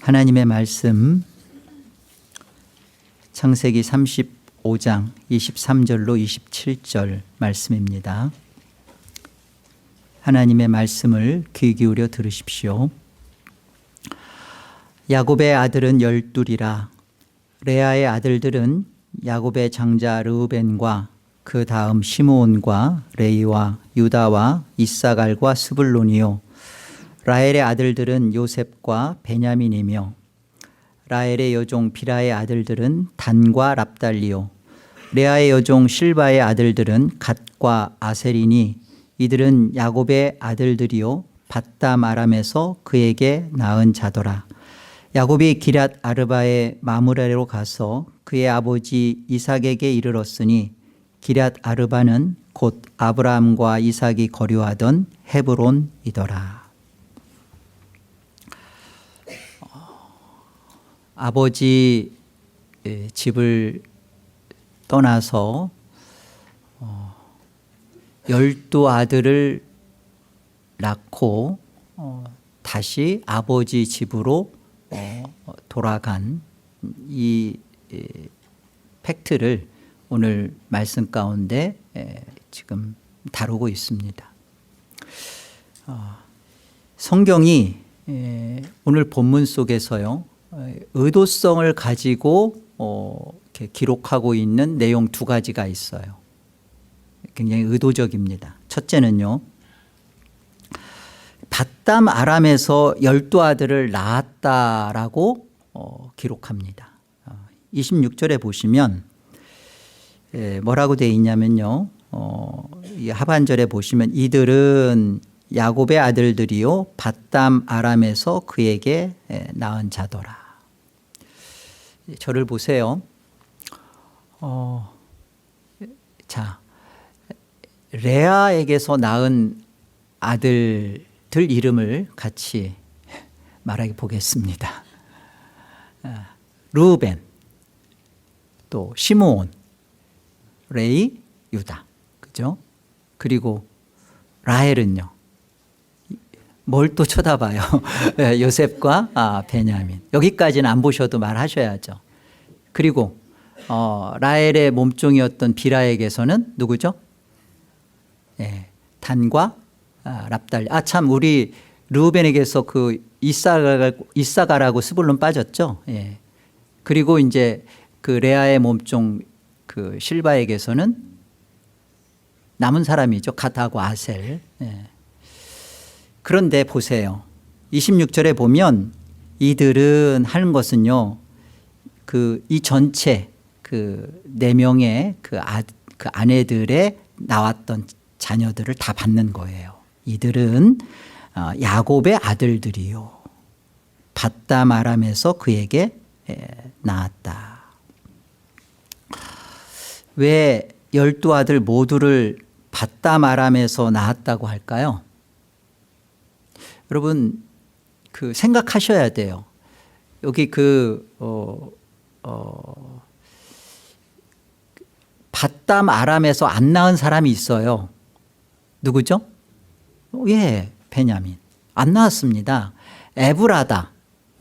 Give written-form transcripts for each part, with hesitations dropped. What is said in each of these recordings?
하나님의 말씀 창세기 35장 23절로 27절 말씀입니다. 하나님의 말씀을 귀 기울여 들으십시오. 야곱의 아들은 12이라. 레아의 아들들은 야곱의 장자 르우벤과 그 다음 시므온과 레이와 유다와 이사갈과 스불론이요. 라헬의 아들들은 요셉과 베냐민이며 라헬의 여종 비라의 아들들은 단과 랍달리요. 레아의 여종 실바의 아들들은 갓과 아셀이니 이들은 야곱의 아들들이요 밧담 아람에서 그에게 낳은 자더라. 야곱이 기럇 아르바의 마므레로 가서 그의 아버지 이삭에게 이르렀으니 기럇 아르바는 곧 아브라함과 이삭이 거류하던 헤브론이더라. 아버지 집을 떠나서 12아들을 낳고 다시 아버지 집으로 돌아간 이 팩트를 오늘 말씀 가운데 지금 다루고 있습니다. 성경이 오늘 본문 속에서요 의도성을 가지고 이렇게 기록하고 있는 내용 두 가지가 있어요. 굉장히 의도적입니다. 첫째는요, 밧담 아람에서 12아들을 낳았다라고 기록합니다. 26절에 보시면 뭐라고 되어 있냐면요, 이 하반절에 보시면 이들은 야곱의 아들들이요 밧담 아람에서 그에게 낳은 자더라. 저를 보세요. 자, 레아에게서 낳은 아들들 이름을 같이 말해 보겠습니다. 르우벤, 또 시므온, 레이, 유다, 그죠? 그리고 라헬은요. 뭘 또 쳐다봐요? 요셉과 베냐민. 여기까지는 안 보셔도 말하셔야죠. 그리고 라헬의 몸종이었던 비라에게서는 누구죠? 단과 랍달리. 참 우리 르우벤에게서 그 이사가라고 스불론 빠졌죠. 그리고 이제 그 레아의 몸종 그 실바에게서는 남은 사람이죠. 갓하고 아셀. 그런데 보세요. 26절에 보면 이들은 하는 것은요, 이 전체 그 4명의 그 아내들의 나왔던 자녀들을 다 받는 거예요. 이들은 야곱의 아들들이요. 밧담 아람에서 그에게 낳았다. 왜 12아들 모두를 밧담 아람에서 낳았다고 할까요? 여러분 그 생각하셔야 돼요. 여기 밧담 아람에서 안 낳은 사람이 있어요. 누구죠? 베냐민. 안 낳았습니다. 에브라다,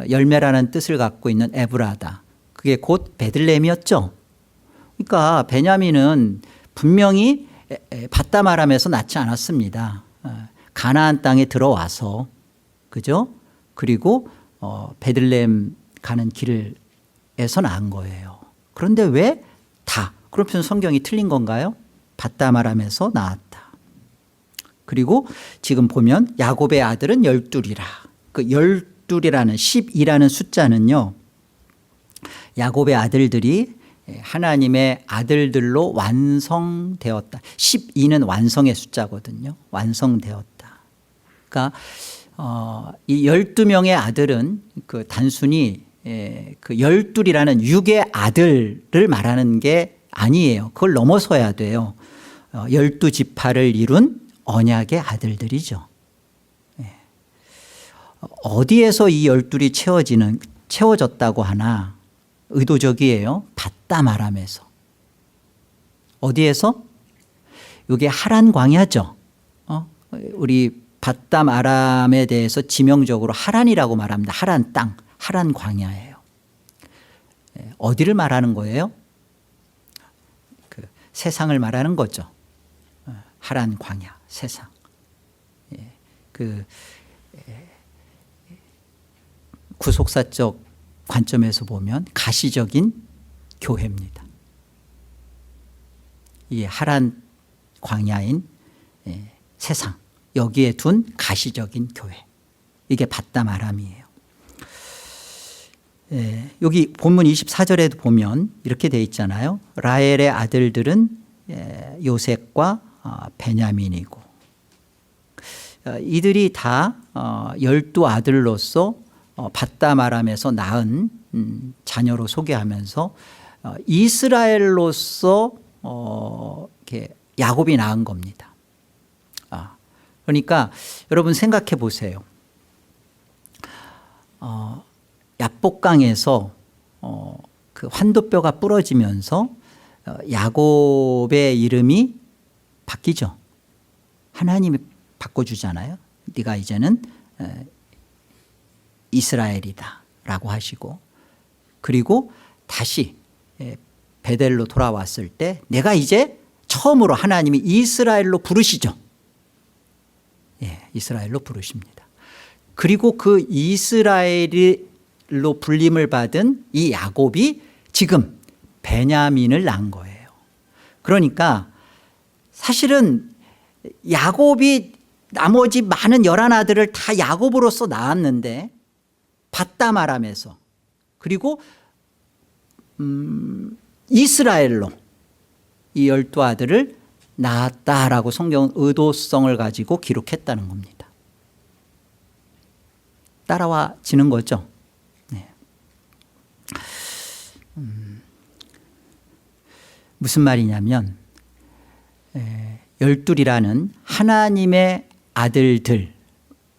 열매라는 뜻을 갖고 있는 에브라다. 그게 곧 베들레헴이었죠. 그러니까 베냐민은 분명히 밧담 아람에서 낳지 않았습니다. 가나안 땅에 들어와서, 그죠? 그리고 베들레헴 가는 길에서 낳은 거예요. 그런데 왜 다? 그러면 성경이 틀린 건가요? 밧담 아람에서 낳았다. 그리고 지금 보면 야곱의 아들은 12이라. 그 12이라는 12라는 숫자는요, 야곱의 아들들이 하나님의 아들들로 완성되었다. 12는 완성의 숫자거든요. 완성되었다. 그러니까 이 12명의 아들은 그 단순히 그 12이라는 6의 아들을 말하는 게 아니에요. 그걸 넘어서야 돼요. 12지파를 이룬 언약의 아들들이죠. 어디에서 이 12이 채워졌다고 하나 의도적이에요. 밧담 아람에서. 어디에서? 이게 하란 광야죠. 우리 밧담 아람에 대해서 지명적으로 하란이라고 말합니다. 하란 땅. 하란 광야예요. 어디를 말하는 거예요? 그 세상을 말하는 거죠. 하란 광야, 세상. 그 구속사적 관점에서 보면 가시적인 교회입니다. 이 하란 광야인 세상, 여기에 둔 가시적인 교회, 이게 밧담 아람이에요. 여기 본문 24절에도 보면 이렇게 돼 있잖아요. 라헬의 아들들은 요셉과 베냐민이고, 이들이 다 12아들로서 밧담 아람에서 낳은 자녀로 소개하면서 이스라엘로서 이렇게 야곱이 낳은 겁니다. 그러니까 여러분 생각해 보세요. 야복강에서 그 환도뼈가 부러지면서 야곱의 이름이 바뀌죠. 하나님이 바꿔주잖아요. 네가 이제는 이스라엘이다 라고 하시고, 그리고 다시 베델로 돌아왔을 때 내가 이제 처음으로 하나님이 이스라엘로 부르시죠. 이스라엘로 부르십니다. 그리고 그 이스라엘로 불림을 받은 이 야곱이 지금 베냐민을 낳은 거예요. 그러니까 사실은 야곱이 나머지 많은 11아들을 다 야곱으로서 낳았는데 밧담 아람에서, 그리고 이스라엘로 이 12아들을 낳았다라고 성경은 의도성을 가지고 기록했다는 겁니다. 따라와지는 거죠. 무슨 말이냐면 12이라는 하나님의 아들들,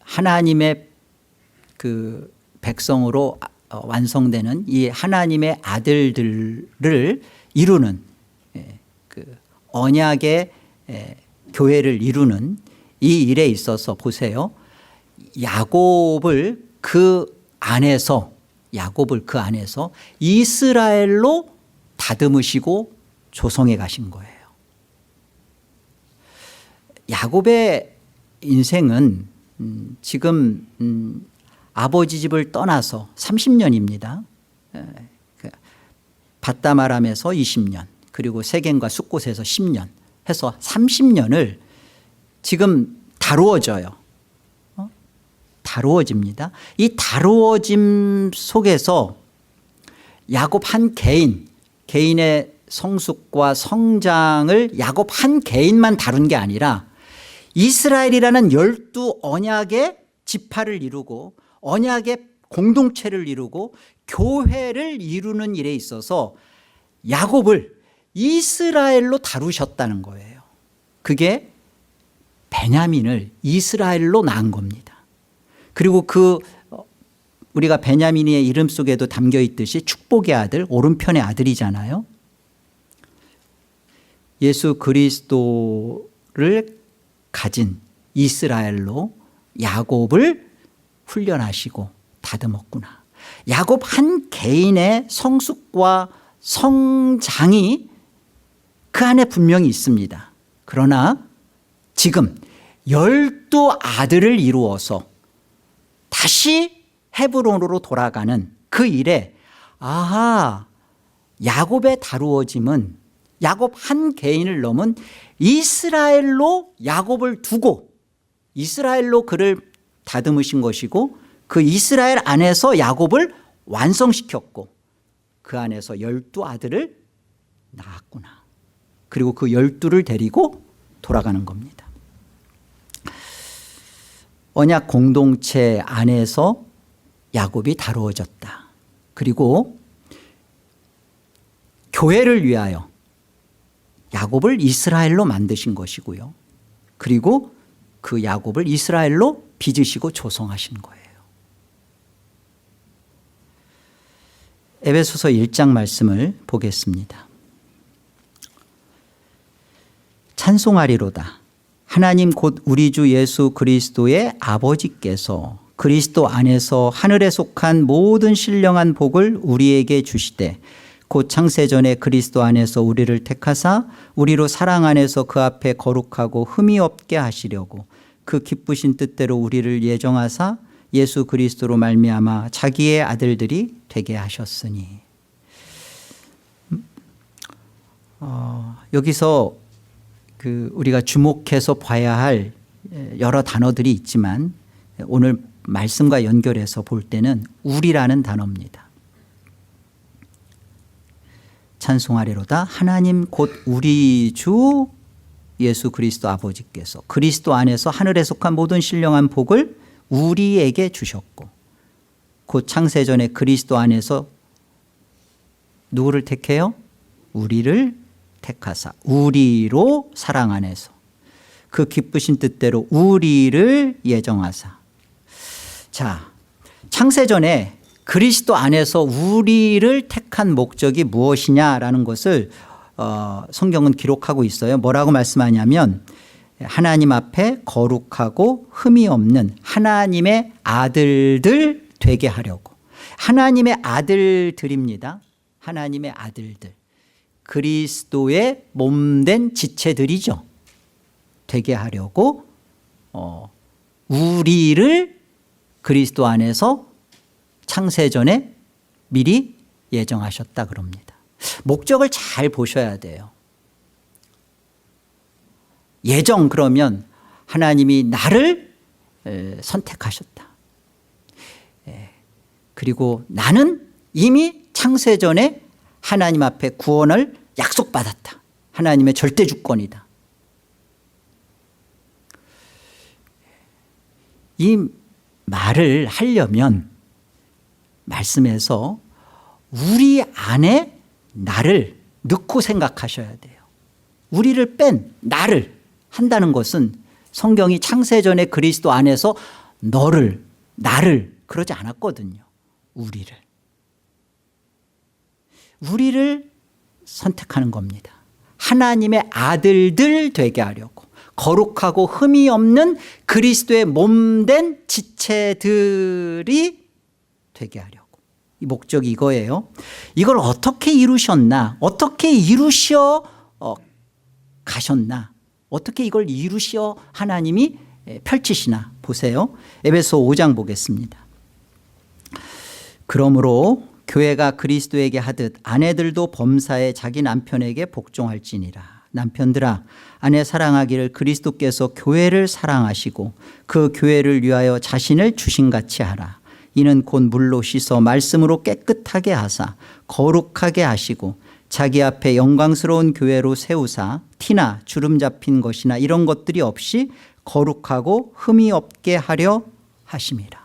하나님의 그 백성으로 완성되는 이 하나님의 아들들을 이루는 그 언약의 교회를 이루는 이 일에 있어서 보세요. 야곱을 그 안에서 이스라엘로 다듬으시고 조성해 가신 거예요. 야곱의 인생은 지금 아버지 집을 떠나서 30년입니다. 밧담 아람에서 20년, 그리고 세겜과 숫곳에서 10년 해서 30년을 지금 다루어져요. 다루어집니다. 이 다루어짐 속에서 야곱 한 개인의 성숙과 성장을 야곱 한 개인만 다룬 게 아니라 이스라엘이라는 12 언약의 지파를 이루고 언약의 공동체를 이루고 교회를 이루는 일에 있어서 야곱을 이스라엘로 다루셨다는 거예요. 그게 베냐민을 이스라엘로 낳은 겁니다. 그리고 우리가 베냐민의 이름 속에도 담겨 있듯이 축복의 아들, 오른편의 아들이잖아요. 예수 그리스도를 가진 이스라엘로 야곱을 훈련하시고 다듬었구나. 야곱 한 개인의 성숙과 성장이 그 안에 분명히 있습니다. 그러나 지금 12아들을 이루어서 다시 헤브론으로 돌아가는 그 일에 야곱의 다루어짐은 야곱 한 개인을 넘은 이스라엘로 야곱을 두고 이스라엘로 그를 다듬으신 것이고, 그 이스라엘 안에서 야곱을 완성시켰고 그 안에서 12아들을 낳았구나. 그리고 그 12를 데리고 돌아가는 겁니다. 언약 공동체 안에서 야곱이 다루어졌다. 그리고 교회를 위하여 야곱을 이스라엘로 만드신 것이고요. 그리고 그 야곱을 이스라엘로 빚으시고 조성하신 거예요. 에베소서 1장 말씀을 보겠습니다. 찬송하리로다. 하나님 곧 우리 주 예수 그리스도의 아버지께서 그리스도 안에서 하늘에 속한 모든 신령한 복을 우리에게 주시되 곧 창세전에 그리스도 안에서 우리를 택하사 우리로 사랑 안에서 그 앞에 거룩하고 흠이 없게 하시려고 그 기쁘신 뜻대로 우리를 예정하사 예수 그리스도로 말미암아 자기의 아들들이 되게 하셨으니. 여기서 우리가 주목해서 봐야 할 여러 단어들이 있지만 오늘 말씀과 연결해서 볼 때는 우리라는 단어입니다. 찬송하리로다. 하나님 곧 우리 주 예수 그리스도 아버지께서 그리스도 안에서 하늘에 속한 모든 신령한 복을 우리에게 주셨고 곧 창세전에 그리스도 안에서 누구를 택해요? 우리를 택하사 우리로 사랑 안에서 그 기쁘신 뜻대로 우리를 예정하사. 자, 창세전에 그리스도 안에서 우리를 택한 목적이 무엇이냐라는 것을 성경은 기록하고 있어요. 뭐라고 말씀하냐면 하나님 앞에 거룩하고 흠이 없는 하나님의 아들들 되게 하려고. 하나님의 아들들입니다. 하나님의 아들들. 그리스도의 몸된 지체들이죠. 되게 하려고 우리를 그리스도 안에서 창세전에 미리 예정하셨다 그럽니다. 목적을 잘 보셔야 돼요. 예정 그러면 하나님이 나를 선택하셨다. 그리고 나는 이미 창세전에 하나님 앞에 구원을 약속받았다. 하나님의 절대 주권이다. 이 말을 하려면 말씀에서 우리 안에 나를 넣고 생각하셔야 돼요. 우리를 뺀 나를 한다는 것은 성경이 창세전에 그리스도 안에서 너를 나를 그러지 않았거든요. 우리를 선택하는 겁니다. 하나님의 아들들 되게 하려고 거룩하고 흠이 없는 그리스도의 몸된 지체들이 되게 하려고. 이 목적이 이거예요. 이걸 어떻게 이루셨나, 어떻게 이루셔 가셨나, 어떻게 이걸 이루시어 하나님이 펼치시나 보세요. 에베소 5장 보겠습니다. 그러므로 교회가 그리스도에게 하듯 아내들도 범사에 자기 남편에게 복종할지니라. 남편들아 아내 사랑하기를 그리스도께서 교회를 사랑하시고 그 교회를 위하여 자신을 주신같이 하라. 이는 곧 물로 씻어 말씀으로 깨끗하게 하사 거룩하게 하시고 자기 앞에 영광스러운 교회로 세우사 티나 주름 잡힌 것이나 이런 것들이 없이 거룩하고 흠이 없게 하려 하심이라.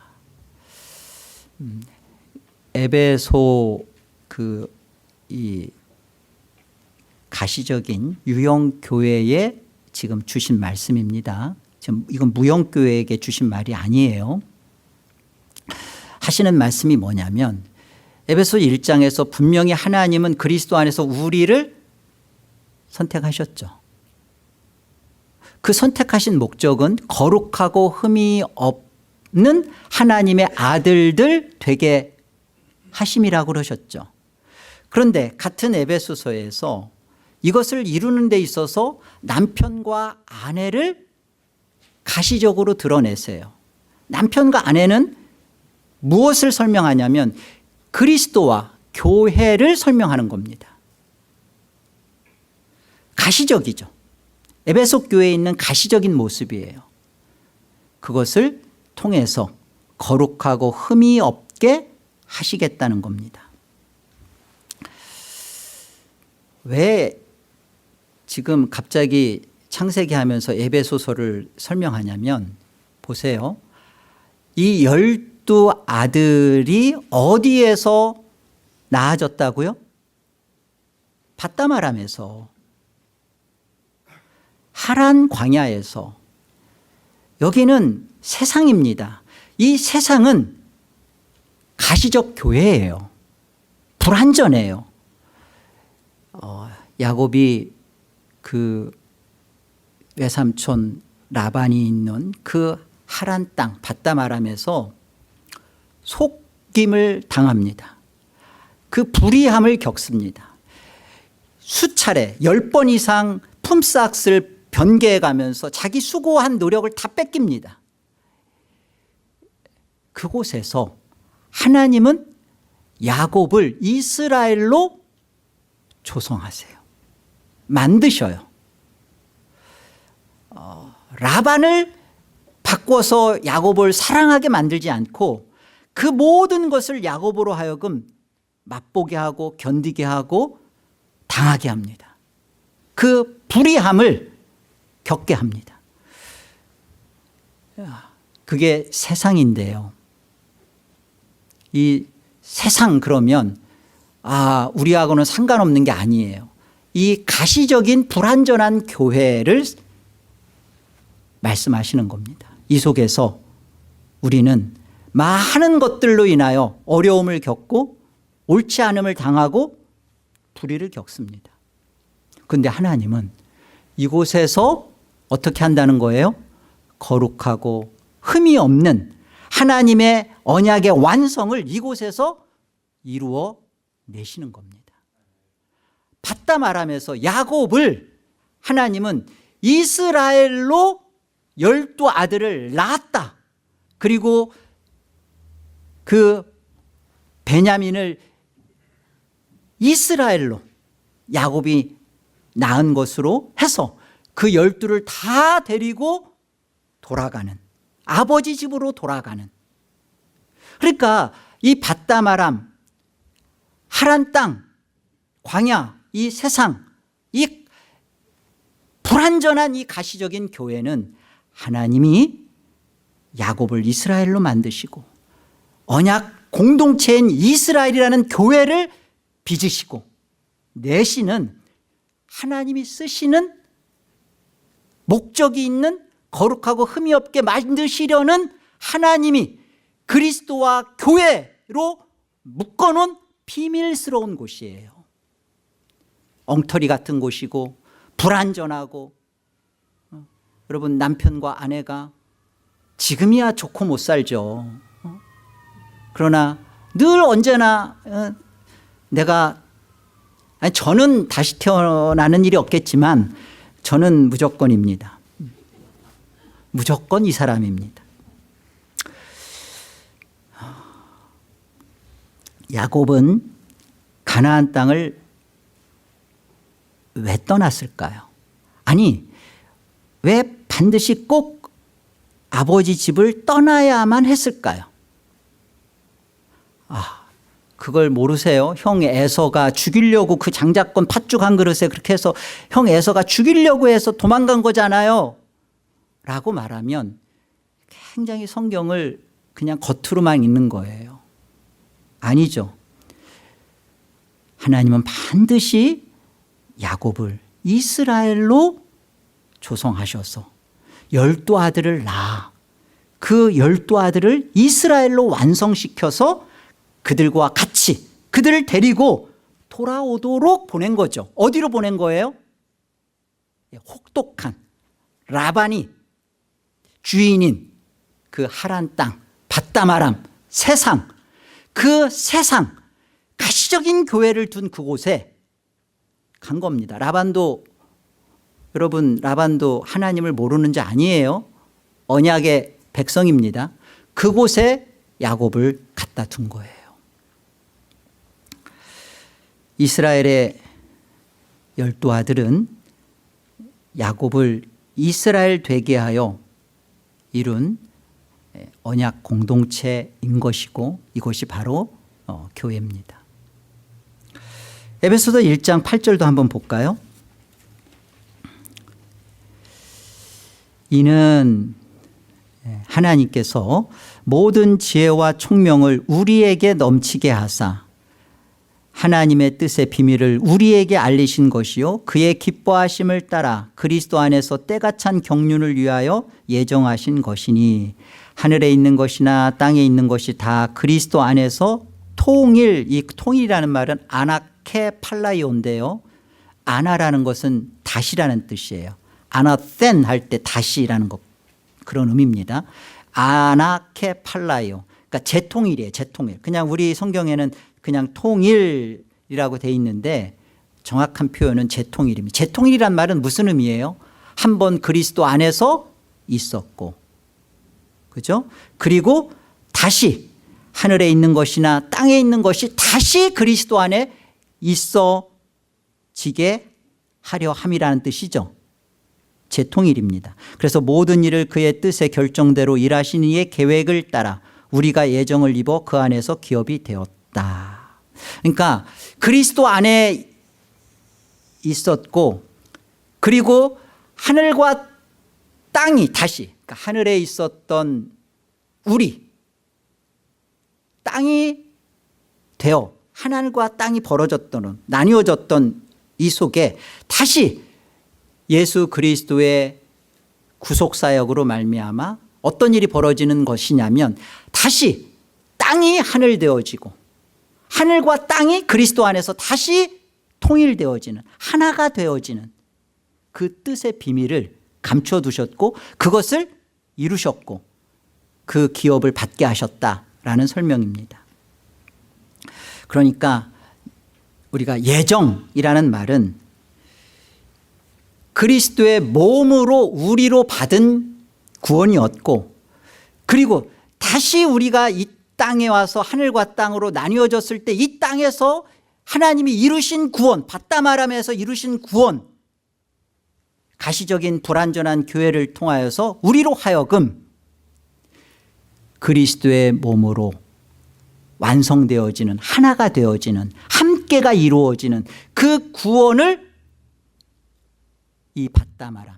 에베소 이 가시적인 유형교회에 지금 주신 말씀입니다. 지금 이건 무형교회에게 주신 말이 아니에요. 하시는 말씀이 뭐냐면 에베소 1장에서 분명히 하나님은 그리스도 안에서 우리를 선택하셨죠. 그 선택하신 목적은 거룩하고 흠이 없는 하나님의 아들들 되게 하심이라고 그러셨죠. 그런데 같은 에베소서에서 이것을 이루는 데 있어서 남편과 아내를 가시적으로 드러내세요. 남편과 아내는 무엇을 설명하냐면 그리스도와 교회를 설명하는 겁니다. 가시적이죠. 에베소 교회에 있는 가시적인 모습이에요. 그것을 통해서 거룩하고 흠이 없게 하시겠다는 겁니다. 왜 지금 갑자기 창세기 하면서 에베소서를 설명하냐면 보세요. 이 12 아들이 어디에서 낳아졌다고요? 밧다마람에서, 하란 광야에서. 여기는 세상입니다. 이 세상은 가시적 교회예요. 불완전해요. 야곱이 그 외삼촌 라반이 있는 그 하란 땅 밧다마람에서 속임을 당합니다. 그 불의함을 겪습니다. 수차례 10번 이상 품삯을 변개해 가면서 자기 수고한 노력을 다 뺏깁니다. 그곳에서 하나님은 야곱을 이스라엘로 조성하세요. 만드셔요. 라반을 바꿔서 야곱을 사랑하게 만들지 않고 그 모든 것을 야곱으로 하여금 맛보게 하고 견디게 하고 당하게 합니다. 그 불의함을 겪게 합니다. 그게 세상인데요. 이 세상 그러면 우리하고는 상관없는 게 아니에요. 이 가시적인 불완전한 교회를 말씀하시는 겁니다. 이 속에서 우리는 많은 것들로 인하여 어려움을 겪고 옳지 않음을 당하고 불의를 겪습니다. 그런데 하나님은 이곳에서 어떻게 한다는 거예요? 거룩하고 흠이 없는 하나님의 언약의 완성을 이곳에서 이루어 내시는 겁니다. 받다 말하면서 야곱을 하나님은 이스라엘로 12 아들을 낳았다. 그리고 그 베냐민을 이스라엘로 야곱이 낳은 것으로 해서 그 12를 다 데리고 돌아가는, 아버지 집으로 돌아가는. 그러니까 이 밧다마람, 하란 땅, 광야, 이 세상, 이 불완전한 이 가시적인 교회는 하나님이 야곱을 이스라엘로 만드시고 언약 공동체인 이스라엘이라는 교회를 빚으시고 내시는 하나님이 쓰시는 목적이 있는 거룩하고 흠이 없게 만드시려는 하나님이 그리스도와 교회로 묶어놓은 비밀스러운 곳이에요. 엉터리 같은 곳이고 불완전하고, 여러분 남편과 아내가 지금이야 좋고 못 살죠. 그러나 늘 언제나 저는 다시 태어나는 일이 없겠지만 저는 무조건입니다. 무조건 이 사람입니다. 야곱은 가나안 땅을 왜 떠났을까요? 아니, 왜 반드시 꼭 아버지 집을 떠나야만 했을까요? 그걸 모르세요? 형 에서가 죽이려고 그 장자권 팥죽 한 그릇에 그렇게 해서 형 에서가 죽이려고 해서 도망간 거잖아요 라고 말하면 굉장히 성경을 그냥 겉으로만 읽는 거예요. 아니죠. 하나님은 반드시 야곱을 이스라엘로 조성하셔서 12 아들을 낳아 그 12 아들을 이스라엘로 완성시켜서 그들과 같이 그들을 데리고 돌아오도록 보낸 거죠. 어디로 보낸 거예요? 혹독한 라반이 주인인 그 하란 땅, 밧다마람, 세상, 그 세상 가시적인 교회를 둔 그곳에 간 겁니다. 여러분 라반도 하나님을 모르는 자 아니에요. 언약의 백성입니다. 그곳에 야곱을 갖다 둔 거예요. 이스라엘의 12 아들은 야곱을 이스라엘 되게 하여 이룬 언약 공동체인 것이고 이것이 바로 교회입니다. 에베소서 1장 8절도 한번 볼까요? 이는 하나님께서 모든 지혜와 총명을 우리에게 넘치게 하사 하나님의 뜻의 비밀을 우리에게 알리신 것이요 그의 기뻐하심을 따라 그리스도 안에서 때가 찬 경륜을 위하여 예정하신 것이니 하늘에 있는 것이나 땅에 있는 것이 다 그리스도 안에서 이 통일이라는 말은 아나케팔라이온인데요. 아나라는 것은 다시라는 뜻이에요. 아나센 할 때 다시라는 것, 그런 의미입니다. 아나케팔라이오, 그러니까 재통일이에요. 재통일. 그냥 우리 성경에는 그냥 통일이라고 돼 있는데 정확한 표현은 재통일입니다. 재통일이란 말은 무슨 의미예요? 한번 그리스도 안에서 있었고, 그죠? 그리고 다시 하늘에 있는 것이나 땅에 있는 것이 다시 그리스도 안에 있어지게 하려 함이라는 뜻이죠. 재통일입니다. 그래서 모든 일을 그의 뜻의 결정대로 일하신 이의 계획을 따라 우리가 예정을 입어 그 안에서 기업이 되었다. 그러니까 그리스도 안에 있었고, 그리고 하늘과 땅이 다시, 그러니까 하늘에 있었던 우리 땅이 되어 하늘과 땅이 벌어졌던, 나뉘어졌던 이 속에 다시 예수 그리스도의 구속사역으로 말미암아 어떤 일이 벌어지는 것이냐면 다시 땅이 하늘 되어지고 하늘과 땅이 그리스도 안에서 다시 통일되어지는, 하나가 되어지는 그 뜻의 비밀을 감춰두셨고 그것을 이루셨고 그 기업을 받게 하셨다라는 설명입니다. 그러니까 우리가 예정이라는 말은 그리스도의 몸으로 우리로 받은 구원이었고, 그리고 다시 우리가 이 땅에 와서 하늘과 땅으로 나뉘어졌을 때 이 땅에서 하나님이 이루신 구원, 바다마람에서 이루신 구원, 가시적인 불완전한 교회를 통하여서 우리로 하여금 그리스도의 몸으로 완성되어지는, 하나가 되어지는, 함께가 이루어지는 그 구원을 이 바다마람,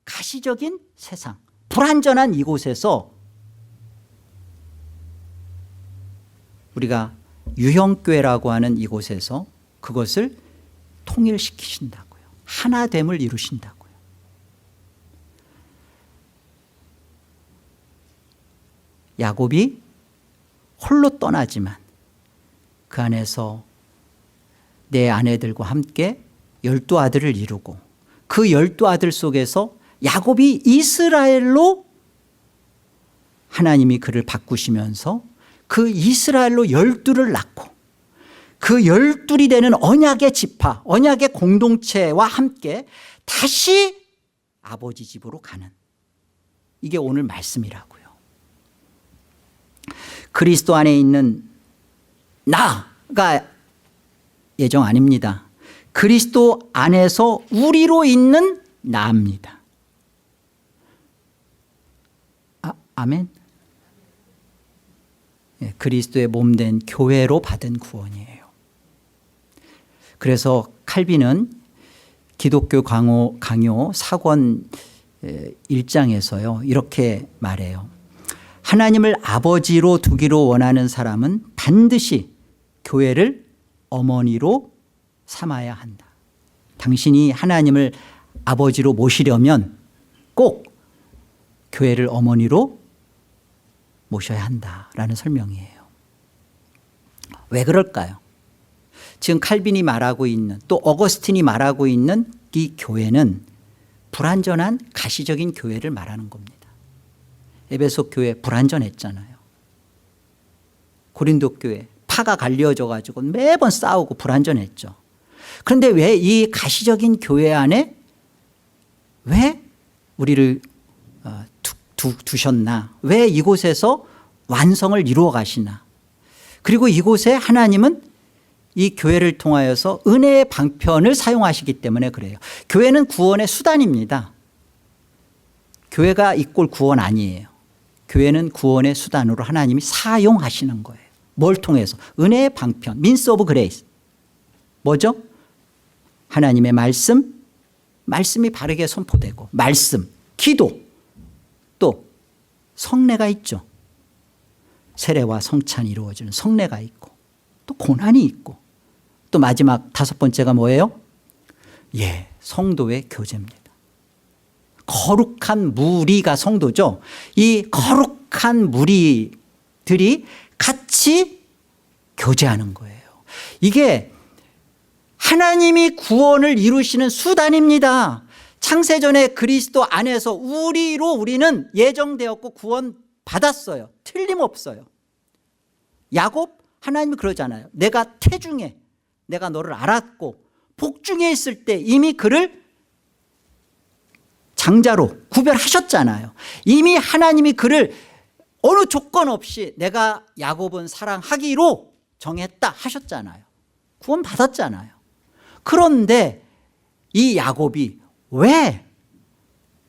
가시적인 세상, 불완전한 이곳에서 우리가 유형교회라고 하는 이곳에서 그것을 통일시키신다고요. 하나됨을 이루신다고요. 야곱이 홀로 떠나지만 그 안에서 내 아내들과 함께 12아들을 이루고 그 12아들 속에서 야곱이 이스라엘로 하나님이 그를 바꾸시면서 그 이스라엘로 12를 낳고 그 12이 되는 언약의 지파, 언약의 공동체와 함께 다시 아버지 집으로 가는, 이게 오늘 말씀이라고요. 그리스도 안에 있는 나가 예정 아닙니다. 그리스도 안에서 우리로 있는 나입니다. 아멘. 그리스도의 몸된 교회로 받은 구원이에요. 그래서 칼빈은 기독교 강요 사권 1장에서요 이렇게 말해요. 하나님을 아버지로 두기로 원하는 사람은 반드시 교회를 어머니로 삼아야 한다. 당신이 하나님을 아버지로 모시려면 꼭 교회를 어머니로 모셔야 한다라는 설명이에요. 왜 그럴까요? 지금 칼빈이 말하고 있는, 또 어거스틴이 말하고 있는 이 교회는 불완전한 가시적인 교회를 말하는 겁니다. 에베소 교회 불완전했잖아요. 고린도 교회 파가 갈려져 가지고 매번 싸우고 불완전했죠. 그런데 왜 이 가시적인 교회 안에 왜 우리를 두셨나? 왜 이곳에서 완성을 이루어 가시나? 그리고 이곳에 하나님은 이 교회를 통하여서 은혜의 방편을 사용하시기 때문에 그래요. 교회는 구원의 수단입니다. 교회가 이꼴 구원 아니에요. 교회는 구원의 수단으로 하나님이 사용하시는 거예요. 뭘 통해서? 은혜의 방편, 민스 오브 그레이스. 뭐죠? 하나님의 말씀, 말씀이 바르게 선포되고, 말씀, 기도, 또 성례가 있죠. 세례와 성찬이 이루어지는 성례가 있고, 또 고난이 있고, 또 마지막 5번째가 뭐예요? 성도의 교제입니다. 거룩한 무리가 성도죠. 이 거룩한 무리들이 같이 교제하는 거예요. 이게 하나님이 구원을 이루시는 수단입니다. 창세전에 그리스도 안에서 우리로 우리는 예정되었고 구원 받았어요. 틀림없어요. 야곱, 하나님이 그러잖아요. 내가 태중에 내가 너를 알았고 복중에 있을 때 이미 그를 장자로 구별하셨잖아요. 이미 하나님이 그를 어느 조건 없이 내가 야곱은 사랑하기로 정했다 하셨잖아요. 구원 받았잖아요. 그런데 이 야곱이 왜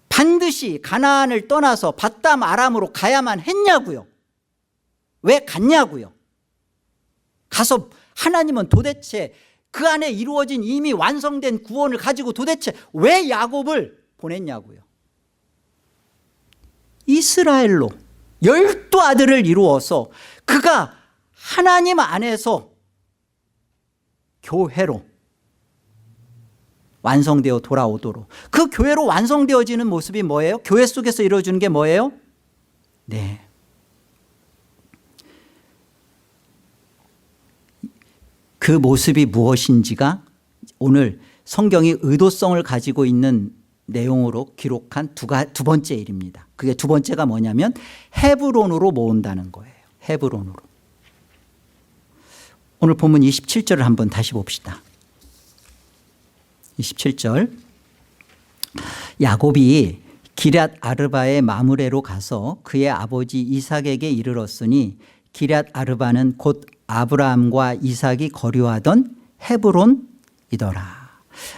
반드시 가나안을 떠나서 밧담 아람으로 가야만 했냐고요. 왜 갔냐고요. 가서 하나님은 도대체 그 안에 이루어진 이미 완성된 구원을 가지고 도대체 왜 야곱을 보냈냐고요. 이스라엘로 12아들을 이루어서 그가 하나님 안에서 교회로 완성되어 돌아오도록, 그 교회로 완성되어지는 모습이 뭐예요? 교회 속에서 이루어지는 게 뭐예요? 네, 그 모습이 무엇인지가 오늘 성경이 의도성을 가지고 있는 내용으로 기록한 두 번째 일입니다. 그게 두 번째가 뭐냐면 헤브론으로 모은다는 거예요. 헤브론으로. 오늘 본문 27절을 한번 다시 봅시다. 27절. 야곱이 기럇 아르바의 마므레로 가서 그의 아버지 이삭에게 이르렀으니 기럇 아르바는 곧 아브라함과 이삭이 거류하던 헤브론이더라.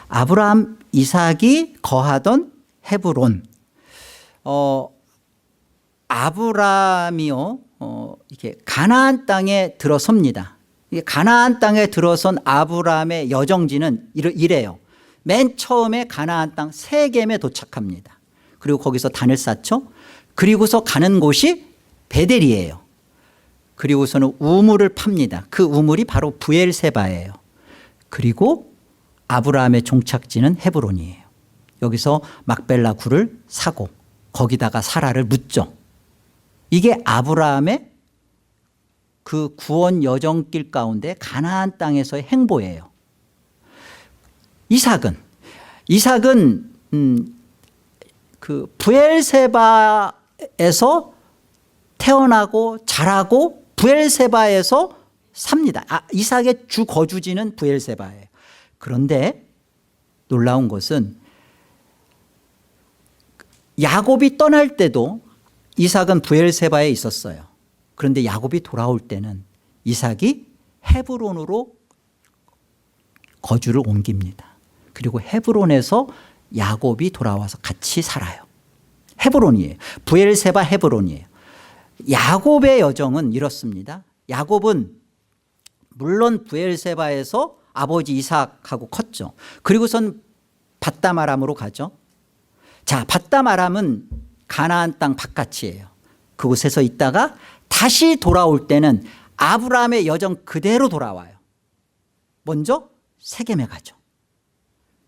아브라함, 이삭이 거하던 헤브론. 아브라함이요, 이렇게 가나안 땅에 들어섭니다. 가나안 땅에 들어선 아브라함의 여정지는 이래요. 맨 처음에 가나안 땅 세겜에 도착합니다. 그리고 거기서 단을 쌓죠. 그리고서 가는 곳이 베델이에요. 그리고서는 우물을 팝니다. 그 우물이 바로 브엘세바예요. 그리고 아브라함의 종착지는 헤브론이에요. 여기서 막벨라 굴을 사고 거기다가 사라를 묻죠. 이게 아브라함의 그 구원 여정길 가운데 가나안 땅에서의 행보예요. 이삭은 그 브엘세바에서 태어나고 자라고 브엘세바에서 삽니다. 이삭의 주 거주지는 브엘세바예요. 그런데 놀라운 것은 야곱이 떠날 때도 이삭은 브엘세바에 있었어요. 그런데 야곱이 돌아올 때는 이삭이 헤브론으로 거주를 옮깁니다. 그리고 헤브론에서 야곱이 돌아와서 같이 살아요. 헤브론이에요. 브엘세바 헤브론이에요. 야곱의 여정은 이렇습니다. 야곱은 물론 브엘세바에서 아버지 이삭하고 컸죠. 그리고선 밧담 아람으로 가죠. 자, 밧담 아람은 가나안 땅 바깥이에요. 그곳에서 있다가 다시 돌아올 때는 아브라함의 여정 그대로 돌아와요. 먼저 세겜에 가죠.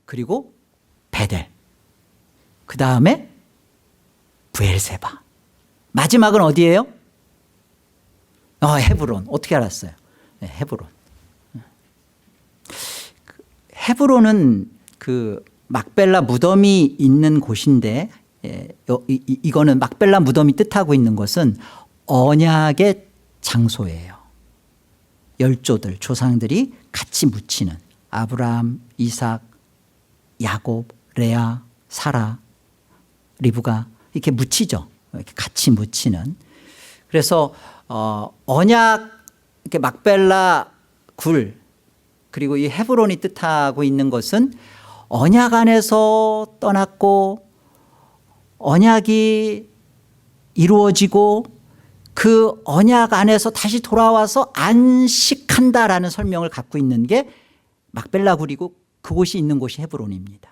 그리고 베델, 그 다음에 브엘세바, 마지막은 어디예요? 헤브론. 어떻게 알았어요? 네, 헤브론. 헤브론은 그 막벨라 무덤이 있는 곳인데, 이거는 막벨라 무덤이 뜻하고 있는 것은 언약의 장소예요. 열조들, 조상들이 같이 묻히는 아브라함, 이삭, 야곱, 레아, 사라, 리브가 이렇게 묻히죠. 이렇게 같이 묻히는. 그래서 언약, 이렇게 막벨라 굴, 그리고 이 헤브론이 뜻하고 있는 것은 언약 안에서 떠났고 언약이 이루어지고 그 언약 안에서 다시 돌아와서 안식한다라는 설명을 갖고 있는 게 막벨라 굴이고 그곳이 있는 곳이 헤브론입니다.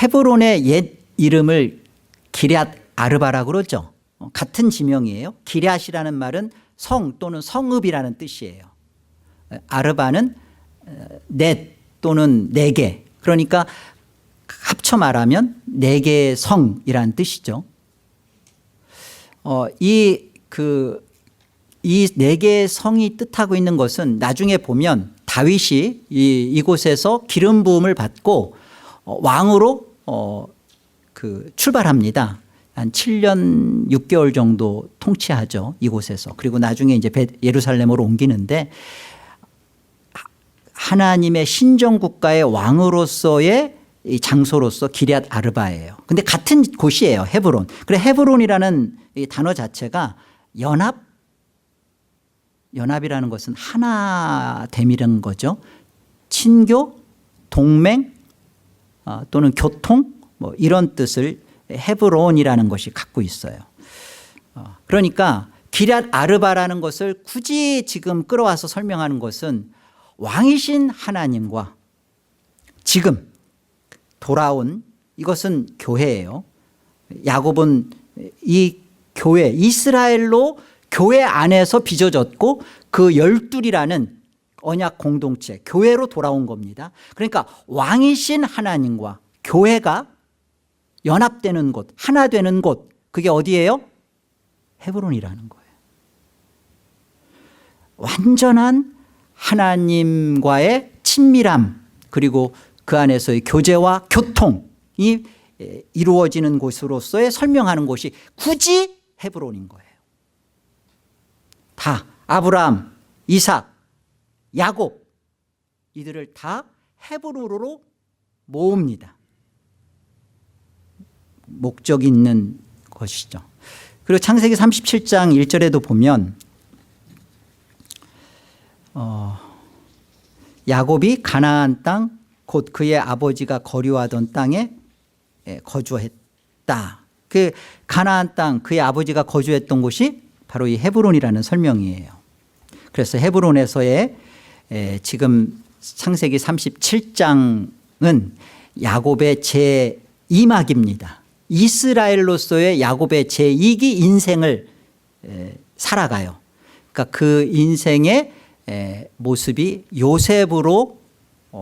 헤브론의 옛 이름을 기럇 아르바라고 그러죠. 같은 지명이에요. 기럇이라는 말은 성 또는 성읍이라는 뜻이에요. 아르바는 넷 또는 네 개, 그러니까 합쳐 말하면 네 개의 성이라는 뜻이죠. 이 네 개의 성이 뜻하고 있는 것은 나중에 보면 다윗이 이곳에서 기름 부음을 받고 왕으로 출발합니다. 한 7년 6개월 정도 통치하죠. 이곳에서. 그리고 나중에 이제 예루살렘으로 옮기는데 하나님의 신정국가의 왕으로서의 이 장소로서 기럇 아르바예요. 근데 같은 곳이에요. 헤브론. 그래 헤브론이라는 이 단어 자체가 연합이라는 것은 하나됨이라는 거죠. 친교, 동맹 또는 교통 뭐 이런 뜻을 헤브론이라는 것이 갖고 있어요. 그러니까 기럇 아르바라는 것을 굳이 지금 끌어와서 설명하는 것은 왕이신 하나님과 지금 돌아온 이것은 교회예요. 야곱은 이 교회 이스라엘로 교회 안에서 빚어졌고 그 열둘이라는 언약 공동체 교회로 돌아온 겁니다. 그러니까 왕이신 하나님과 교회가 연합되는 곳 하나 되는 곳 그게 어디예요? 헤브론이라는 거예요. 완전한 하나님과의 친밀함 그리고 그 안에서의 교제와 교통이 이루어지는 곳으로서의 설명하는 곳이 굳이 헤브론인 거예요. 다 아브라함, 이삭, 야곱 이들을 다 헤브론으로 모읍니다. 목적이 있는 것이죠. 그리고 창세기 37장 1절에도 보면 야곱이 가나안 땅 곧 그의 아버지가 거류하던 땅에 거주했다. 그 가나안 땅 그의 아버지가 거주했던 곳이 바로 이 헤브론이라는 설명이에요. 그래서 헤브론에서의 지금 창세기 37장은 야곱의 제2막입니다. 이스라엘로서의 야곱의 제2기 인생을 살아가요. 그러니까 그 인생의 모습이 요셉으로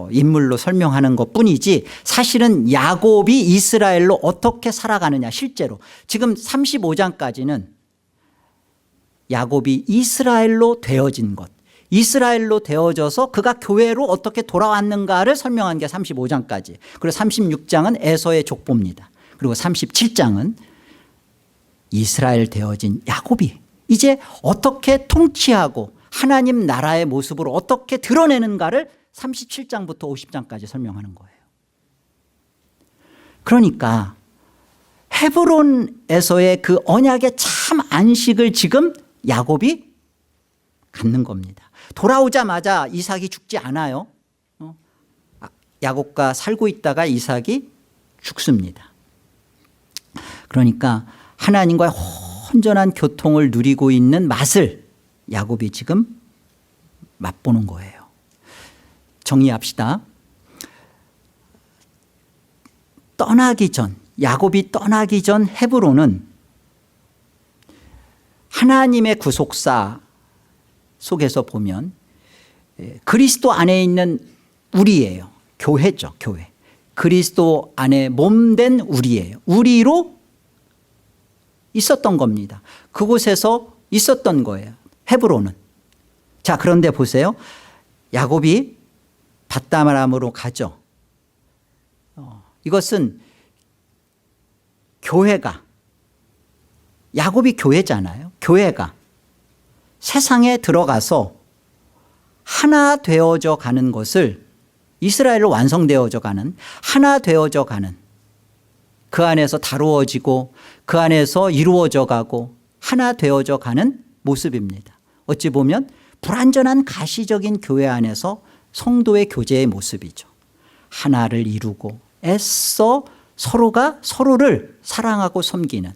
인물로 설명하는 것뿐이지 사실은 야곱이 이스라엘로 어떻게 살아가느냐 실제로 지금 35장까지는 야곱이 이스라엘로 되어진 것 이스라엘로 되어져서 그가 교회로 어떻게 돌아왔는가를 설명한 게 35장까지 그리고 36장은 에서의 족보입니다. 그리고 37장은 이스라엘 되어진 야곱이 이제 어떻게 통치하고 하나님 나라의 모습으로 어떻게 드러내는가를 37장부터 50장까지 설명하는 거예요. 그러니까 헤브론에서의 그 언약의 참 안식을 지금 야곱이 갖는 겁니다. 돌아오자마자 이삭이 죽지 않아요. 야곱과 살고 있다가 이삭이 죽습니다. 그러니까 하나님과의 온전한 교통을 누리고 있는 맛을 야곱이 지금 맛보는 거예요. 정리합시다. 야곱이 떠나기 전 헤브론은 하나님의 구속사 속에서 보면 그리스도 안에 있는 우리예요. 교회죠. 교회. 그리스도 안에 몸된 우리예요. 우리로 있었던 겁니다. 그곳에서 있었던 거예요. 헤브론은. 자, 그런데 보세요. 야곱이 밧다람으로 가죠. 이것은 교회가 야곱이 교회잖아요. 교회가 세상에 들어가서 하나 되어져 가는 것을 이스라엘로 완성되어져 가는 하나 되어져 가는 그 안에서 다루어지고 그 안에서 이루어져 가고 하나 되어져 가는 모습입니다. 어찌 보면 불완전한 가시적인 교회 안에서 성도의 교제의 모습이죠. 하나를 이루고 애써 서로가 서로를 사랑하고 섬기는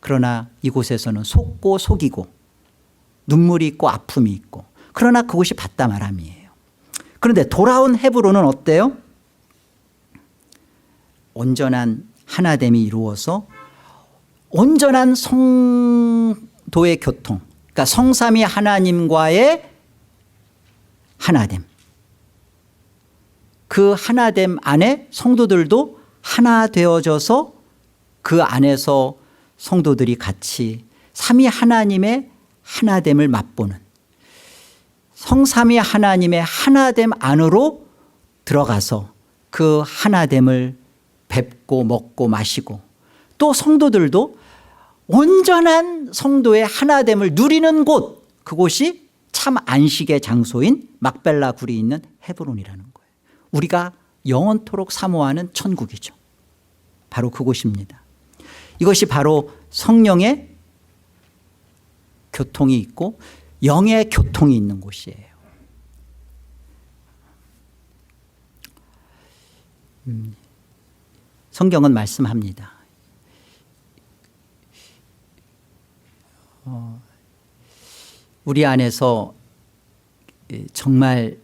그러나 이곳에서는 속고 속이고 눈물이 있고 아픔이 있고 그러나 그곳이 밧다마람이에요. 그런데 돌아온 헤브론은 어때요? 온전한 하나됨이 이루어서 온전한 성도의 교통 그러니까 성삼위 하나님과의 하나됨 그 하나됨 안에 성도들도 하나 되어져서 그 안에서 성도들이 같이 삼위 하나님의 하나됨을 맛보는 성삼위 하나님의 하나됨 안으로 들어가서 그 하나됨을 뵙고 먹고 마시고 또 성도들도 온전한 성도의 하나됨을 누리는 곳, 그곳이 참 안식의 장소인 막벨라 굴이 있는 헤브론이라는 거예요. 우리가 영원토록 사모하는 천국이죠. 바로 그곳입니다. 이것이 바로 성령의 교통이 있고 영의 교통이 있는 곳이에요. 성경은 말씀합니다. 우리 안에서 정말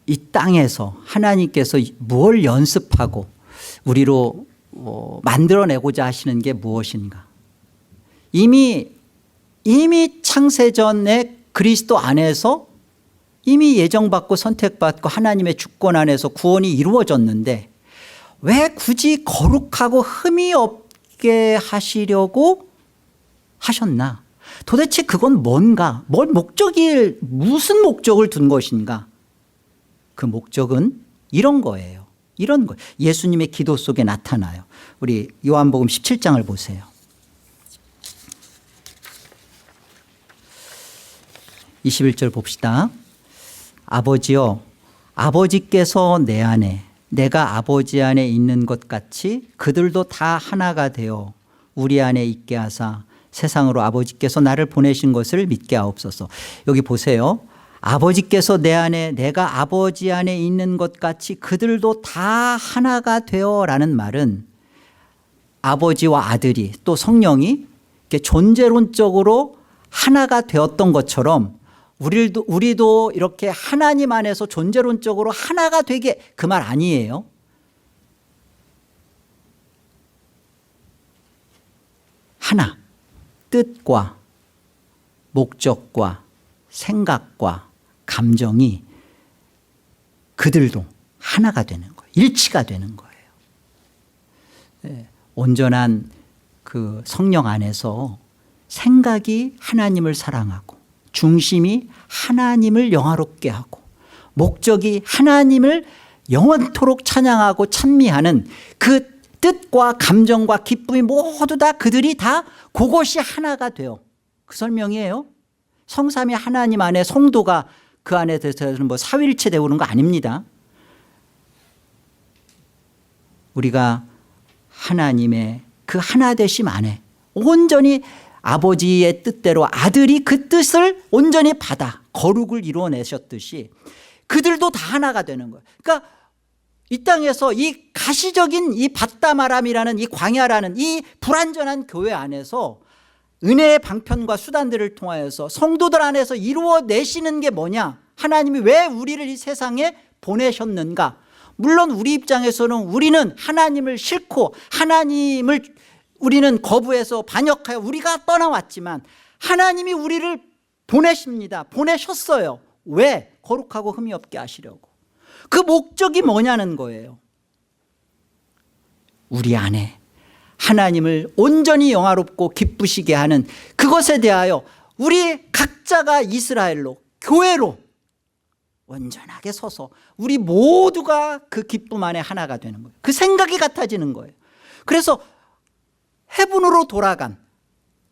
이 땅에서 하나님께서 뭘 연습하고 우리로 만들어내고자 하시는 게 무엇인가? 이미 창세전에 그리스도 안에서 이미 예정받고 선택받고 하나님의 주권 안에서 구원이 이루어졌는데 왜 굳이 거룩하고 흠이 없게 하시려고 하셨나? 도대체 그건 뭔가? 무슨 목적을 둔 것인가? 그 목적은 이런 거예요. 이런 거. 예수님의 기도 속에 나타나요. 우리 요한복음 17장을 보세요. 21절 봅시다. 아버지여, 아버지께서 내 안에, 내가 아버지 안에 있는 것 같이 그들도 다 하나가 되어 우리 안에 있게 하사 세상으로 아버지께서 나를 보내신 것을 믿게 하옵소서. 여기 보세요. 아버지께서 내 안에, 내가 아버지 안에 있는 것 같이 그들도 다 하나가 되어 라는 말은 아버지와 아들이 또 성령이 이렇게 존재론적으로 하나가 되었던 것처럼 우리도 이렇게 하나님 안에서 존재론적으로 하나가 되게, 그 말 아니에요. 하나, 뜻과 목적과 생각과 감정이 그들도 하나가 되는 거예요. 일치가 되는 거예요. 온전한 그 성령 안에서 생각이 하나님을 사랑하고 중심이 하나님을 영화롭게 하고 목적이 하나님을 영원토록 찬양하고 찬미하는 그 뜻과 감정과 기쁨이 모두 다 그들이 다 그것이 하나가 돼요. 그 설명이에요. 성삼위 하나님 안에 성도가 그 안에 대해서는 뭐 사위일체 되고 그런 거 아닙니다. 우리가 하나님의 그 하나되심 안에 온전히 아버지의 뜻대로 아들이 그 뜻을 온전히 받아 거룩을 이루어내셨듯이 그들도 다 하나가 되는 거예요. 그러니까 이 땅에서 이 가시적인 이 바다마람이라는 이 광야라는 이 불완전한 교회 안에서 은혜의 방편과 수단들을 통하여서 성도들 안에서 이루어내시는 게 뭐냐? 하나님이 왜 우리를 이 세상에 보내셨는가? 물론 우리 입장에서는 우리는 하나님을 싫고 하나님을 우리는 거부해서 반역하여 우리가 떠나왔지만 하나님이 우리를 보내십니다. 보내셨어요. 왜? 거룩하고 흠이 없게 하시려고. 그 목적이 뭐냐는 거예요. 우리 안에 하나님을 온전히 영화롭고 기쁘시게 하는 그것에 대하여 우리 각자가 이스라엘로 교회로 온전하게 서서 우리 모두가 그 기쁨 안에 하나가 되는 거예요. 그 생각이 같아지는 거예요. 그래서 헤븐으로 돌아간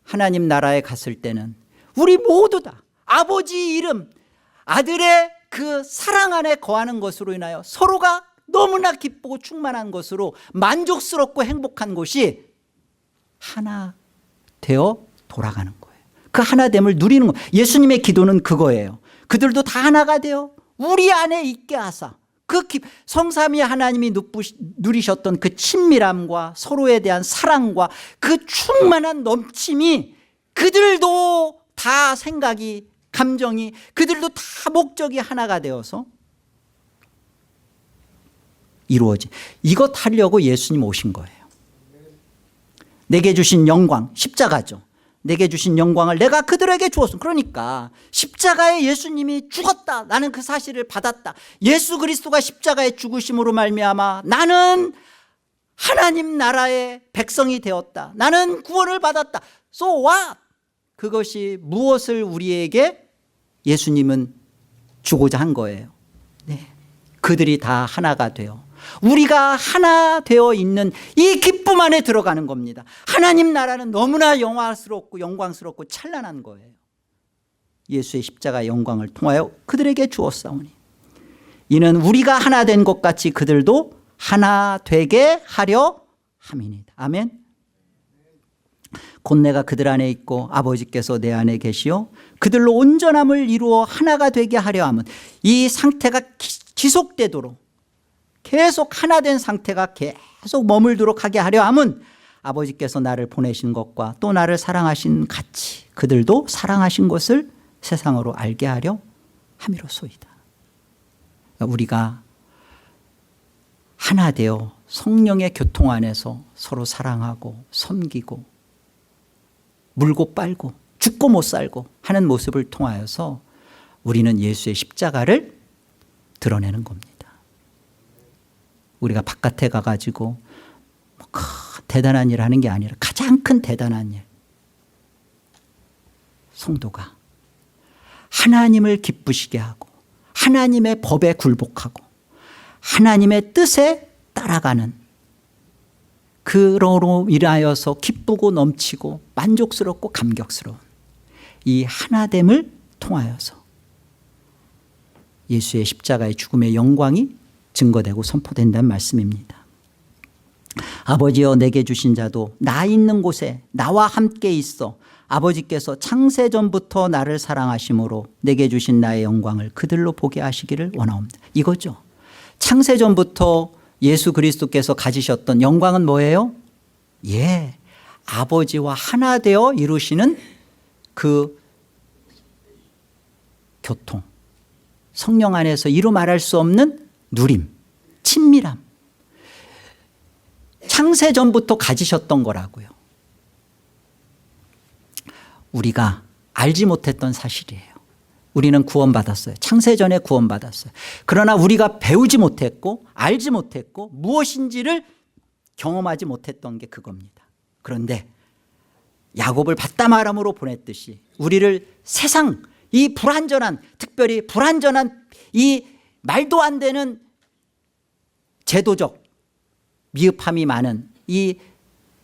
하나님 나라에 갔을 때는 우리 모두 다 아버지 이름 아들의 그 사랑 안에 거하는 것으로 인하여 서로가 너무나 기쁘고 충만한 것으로 만족스럽고 행복한 곳이 하나 되어 돌아가는 거예요. 그 하나됨을 누리는 거예요. 예수님의 기도는 그거예요. 그들도 다 하나가 되어 우리 안에 있게 하사 그 성삼위 하나님이 누리셨던 그 친밀함과 서로에 대한 사랑과 그 충만한 넘침이 그들도 다 생각이 감정이 그들도 다 목적이 하나가 되어서 이루어진 이것 하려고 예수님 오신 거예요. 내게 주신 영광 십자가죠. 내게 주신 영광을 내가 그들에게 주었어. 그러니까 십자가에 예수님이 죽었다. 나는 그 사실을 받았다. 예수 그리스도가 십자가에 죽으심으로 말미암아 나는 하나님 나라의 백성이 되었다. 나는 구원을 받았다. So what? 그것이 무엇을 우리에게 예수님은 주고자 한 거예요. 네. 그들이 다 하나가 돼요. 우리가 하나 되어 있는 이 기쁨 안에 들어가는 겁니다. 하나님 나라는 너무나 영광스럽고 찬란한 거예요. 예수의 십자가 영광을 통하여 그들에게 주었사오니 이는 우리가 하나 된 것 같이 그들도 하나 되게 하려 함이니이다. 아멘. 곧 내가 그들 안에 있고 아버지께서 내 안에 계시어 그들로 온전함을 이루어 하나가 되게 하려 함은, 이 상태가 지속되도록 계속 하나 된 상태가 계속 머물도록 하게 하려 함은 아버지께서 나를 보내신 것과 또 나를 사랑하신 같이 그들도 사랑하신 것을 세상으로 알게 하려 함이로소이다. 우리가 하나 되어 성령의 교통 안에서 서로 사랑하고 섬기고 물고 빨고 죽고 못 살고 하는 모습을 통하여서 우리는 예수의 십자가를 드러내는 겁니다. 우리가 바깥에 가가지고 대단한 일을 하는 게 아니라 가장 큰 대단한 일, 성도가 하나님을 기쁘시게 하고 하나님의 법에 굴복하고 하나님의 뜻에 따라가는, 그러로 인하여서 기쁘고 넘치고 만족스럽고 감격스러운 이 하나됨을 통하여서 예수의 십자가의 죽음의 영광이 증거되고 선포된다는 말씀입니다. 아버지여 내게 주신 자도 나 있는 곳에 나와 함께 있어 아버지께서 창세전부터 나를 사랑하심으로 내게 주신 나의 영광을 그들로 보게 하시기를 원하옵니다. 이거죠. 창세전부터 예수 그리스도께서 가지셨던 영광은 뭐예요? 아버지와 하나 되어 이루시는 그 교통, 성령 안에서 이루 말할 수 없는 누림, 친밀함, 창세전부터 가지셨던 거라고요. 우리가 알지 못했던 사실이에요. 우리는 구원받았어요. 창세전에 구원받았어요. 그러나 우리가 배우지 못했고 알지 못했고 무엇인지를 경험하지 못했던 게 그겁니다. 그런데 야곱을 바다마람으로 보냈듯이 우리를 세상, 이 불완전한, 특별히 불완전한 이 말도 안 되는 제도적 미흡함이 많은 이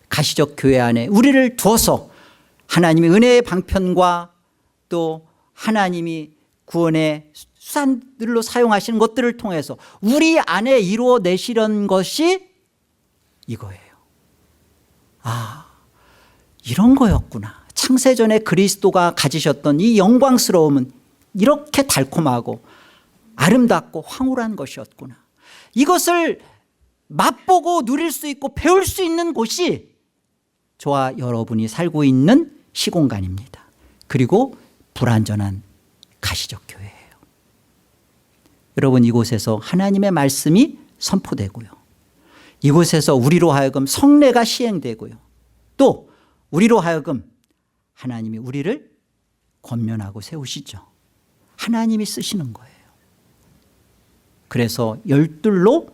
가시적 교회 안에 우리를 두어서 하나님의 은혜의 방편과 또 하나님이 구원의 수단들로 사용하시는 것들을 통해서 우리 안에 이루어내시려는 것이 이거예요. 이런 거였구나. 창세전에 그리스도가 가지셨던 이 영광스러움은 이렇게 달콤하고 아름답고 황홀한 것이었구나. 이것을 맛보고 누릴 수 있고 배울 수 있는 곳이 저와 여러분이 살고 있는 시공간입니다. 그리고 불완전한 가시적 교회예요. 여러분, 이곳에서 하나님의 말씀이 선포되고요. 이곳에서 우리로 하여금 성례가 시행되고요. 또 우리로 하여금 하나님이 우리를 권면하고 세우시죠. 하나님이 쓰시는 거예요. 그래서 12로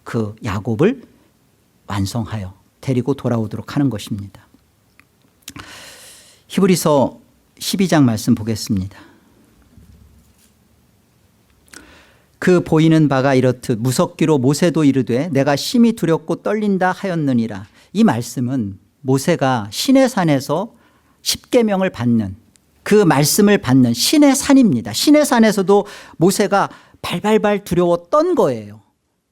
그 야곱을 완성하여 데리고 돌아오도록 하는 것입니다. 히브리서 12장 말씀 보겠습니다. 그 보이는 바가 이렇듯 무섭기로 모세도 이르되 내가 심히 두렵고 떨린다 하였느니라. 이 말씀은 모세가 시내산에서 십계명을 받는, 그 말씀을 받는 시내산입니다. 시내산에서도 모세가 발발발 두려웠던 거예요.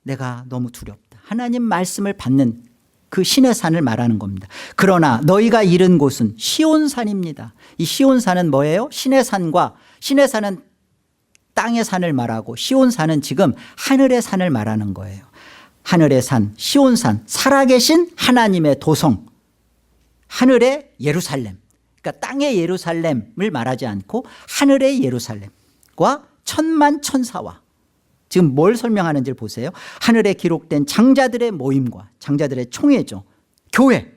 내가 너무 두렵다. 하나님 말씀을 받는 그 시내산을 말하는 겁니다. 그러나 너희가 이른 곳은 시온산입니다. 이 시온산은 뭐예요? 시내산과, 시내산은 땅의 산을 말하고 시온산은 지금 하늘의 산을 말하는 거예요. 하늘의 산, 시온산, 살아계신 하나님의 도성, 하늘의 예루살렘. 그러니까 땅의 예루살렘을 말하지 않고 하늘의 예루살렘과 천만 천사와, 지금 뭘 설명하는지를 보세요. 하늘에 기록된 장자들의 모임과 장자들의 총회죠. 교회.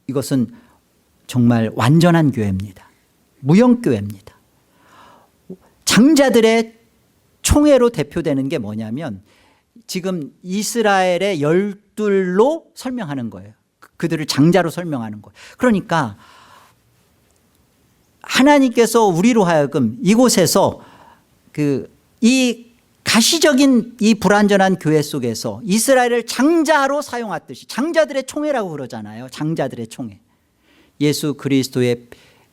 이것은 정말 완전한 교회입니다. 무형교회입니다. 장자들의 총회로 대표되는 게 뭐냐면 지금 이스라엘의 12로 설명하는 거예요. 그들을 장자로 설명하는 거예요. 그러니까 하나님께서 우리로 하여금 이곳에서 이 가시적인 이 불완전한 교회 속에서 이스라엘을 장자로 사용하듯이, 장자들의 총회라고 그러잖아요. 장자들의 총회. 예수 그리스도의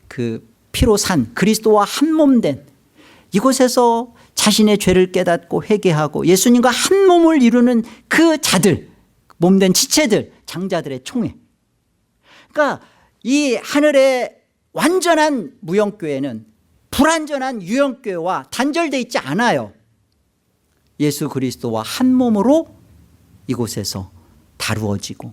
그 피로 산 그리스도와 한 몸 된 이곳에서 자신의 죄를 깨닫고 회개하고 예수님과 한 몸을 이루는 그 자들, 몸된 지체들, 장자들의 총회. 그러니까 이 하늘의 완전한 무형교회는 불완전한 유형교회와 단절되어 있지 않아요. 예수 그리스도와 한 몸으로 이곳에서 다루어지고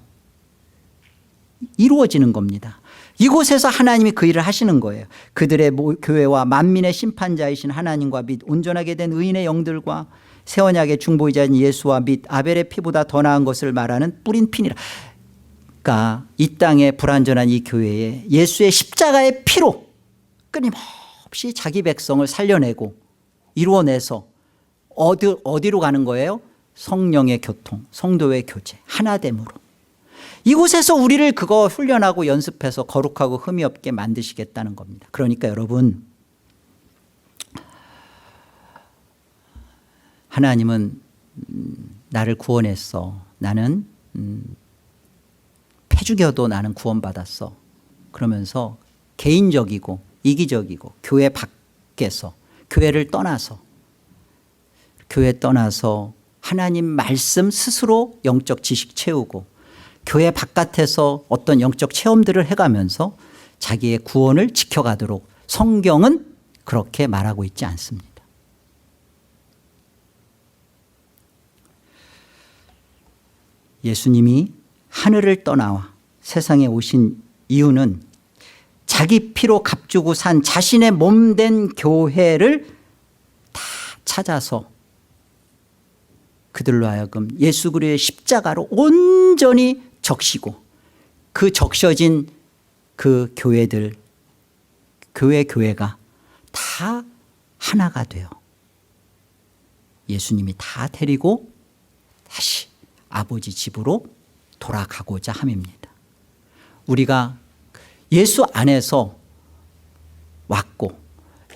이루어지는 겁니다. 이곳에서 하나님이 그 일을 하시는 거예요. 그들의 교회와 만민의 심판자이신 하나님과 및 온전하게 된 의인의 영들과 새 언약의 중보이자인 예수와 및 아벨의 피보다 더 나은 것을 말하는 뿌린 피니라. 그러니까 이 땅의 불완전한 이 교회에 예수의 십자가의 피로 끊임없이 자기 백성을 살려내고 이루어내서 어디로 가는 거예요? 성령의 교통, 성도의 교제, 하나됨으로. 이곳에서 우리를 그거 훈련하고 연습해서 거룩하고 흠이 없게 만드시겠다는 겁니다. 그러니까 여러분, 하나님은 나를 구원했어. 나는 패 죽여도 나는 구원받았어. 그러면서 개인적이고 이기적이고 교회 밖에서, 교회를 떠나서, 교회 떠나서 하나님 말씀 스스로 영적 지식 채우고 교회 바깥에서 어떤 영적 체험들을 해가면서 자기의 구원을 지켜가도록 성경은 그렇게 말하고 있지 않습니다. 예수님이 하늘을 떠나와 세상에 오신 이유는 자기 피로 값주고 산 자신의 몸된 교회를 다 찾아서 그들로 하여금 예수 그리스도의 십자가로 온전히 적시고 그 적셔진 그 교회들, 교회가 다 하나가 돼요. 예수님이 다 데리고 다시 아버지 집으로 돌아가고자 함입니다. 우리가 예수 안에서 왔고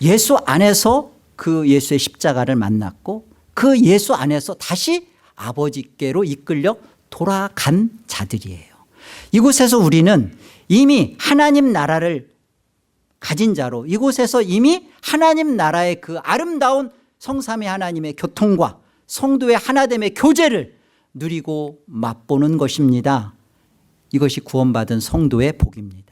예수 안에서 그 예수의 십자가를 만났고 그 예수 안에서 다시 아버지께로 이끌려 돌아간 자들이에요. 이곳에서 우리는 이미 하나님 나라를 가진 자로, 이곳에서 이미 하나님 나라의 그 아름다운 성삼위 하나님의 교통과 성도의 하나됨의 교제를 누리고 맛보는 것입니다. 이것이 구원받은 성도의 복입니다.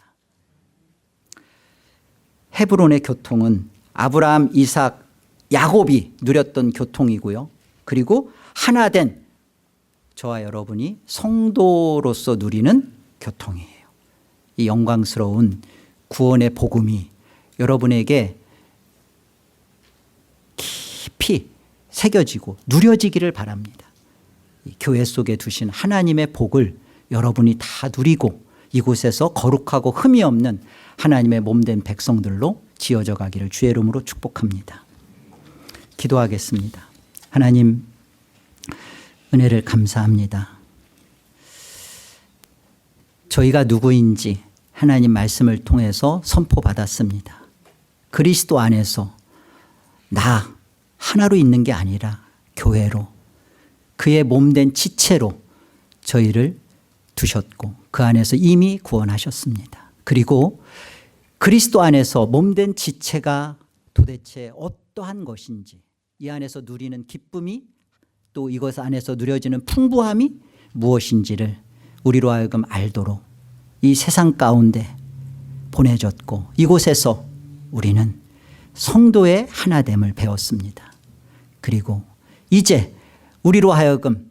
헤브론의 교통은 아브라함, 이삭, 야곱이 누렸던 교통이고요. 그리고 하나된 저와 여러분이 성도로서 누리는 교통이에요. 이 영광스러운 구원의 복음이 여러분에게 깊이 새겨지고 누려지기를 바랍니다. 이 교회 속에 두신 하나님의 복을 여러분이 다 누리고 이곳에서 거룩하고 흠이 없는 하나님의 몸된 백성들로 지어져 가기를 주의 이름으로 축복합니다. 기도하겠습니다. 하나님, 은혜를 감사합니다. 저희가 누구인지 하나님 말씀을 통해서 선포받았습니다. 그리스도 안에서 나 하나로 있는 게 아니라 교회로, 그의 몸된 지체로 저희를 두셨고 그 안에서 이미 구원하셨습니다. 그리고 그리스도 안에서 몸된 지체가 도대체 어떠한 것인지, 이 안에서 누리는 기쁨이, 또 이것 안에서 누려지는 풍부함이 무엇인지를 우리로 하여금 알도록 이 세상 가운데 보내줬고 이곳에서 우리는 성도의 하나됨을 배웠습니다. 그리고 이제 우리로 하여금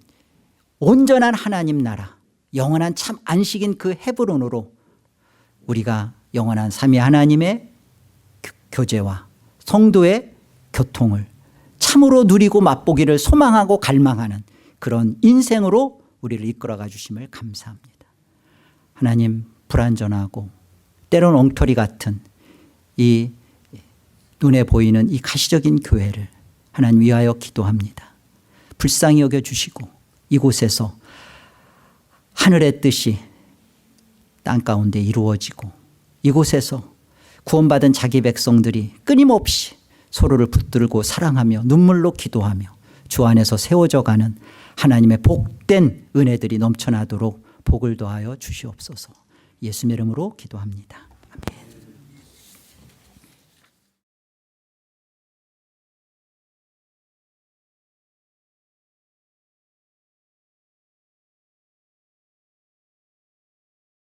온전한 하나님 나라, 영원한 참 안식인 그 헤브론으로 우리가 영원한 삼위 하나님의 교제와 성도의 교통을 참으로 누리고 맛보기를 소망하고 갈망하는 그런 인생으로 우리를 이끌어가 주심을 감사합니다. 하나님, 불완전하고 때론 엉터리 같은 이 눈에 보이는 이 가시적인 교회를 하나님 위하여 기도합니다. 불쌍히 여겨주시고 이곳에서 하늘의 뜻이 땅 가운데 이루어지고 이곳에서 구원받은 자기 백성들이 끊임없이 서로를 붙들고 사랑하며 눈물로 기도하며 주 안에서 세워져 가는 하나님의 복된 은혜들이 넘쳐나도록 복을 더하여 주시옵소서. 예수님의 이름으로 기도합니다.